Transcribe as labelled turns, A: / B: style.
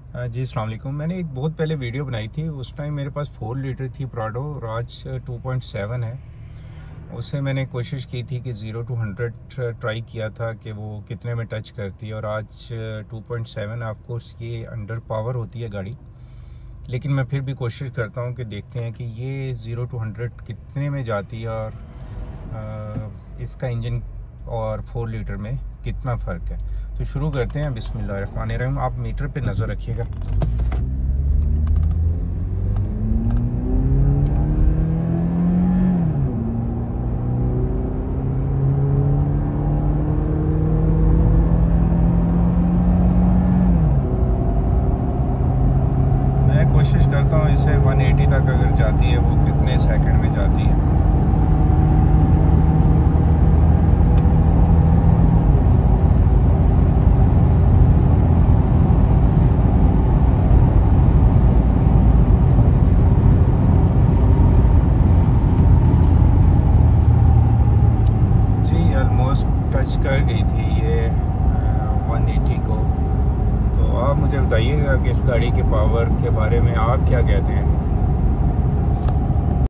A: जी अस्सलाम वालेकुम। मैंने एक बहुत पहले वीडियो बनाई थी, उस टाइम मेरे पास 4 लीटर थी प्राडो और आज 2.7 है। उससे मैंने कोशिश की थी कि 0 to 100 ट्राई किया था कि वो कितने में टच करती है, और आज 2.7 ऑफ कोर्स ये अंडर पावर होती है गाड़ी, लेकिन मैं फिर भी कोशिश करता हूँ कि देखते हैं कि ये 0 to 100 कितने में जाती है और इसका इंजन और 4 लीटर में कितना फ़र्क है। तो शुरू करते हैं। बिस्मिल्लाहिर्रहमानिर्रहीम। आप मीटर पे नज़र रखिएगा। मैं कोशिश करता हूँ इसे 180 तक अगर जाती है वो कितने सेकंड में जाती है। टच कर गई थी ये 180 को। तो आप मुझे बताइएगा कि इस गाड़ी के पावर के बारे में आप क्या कहते हैं।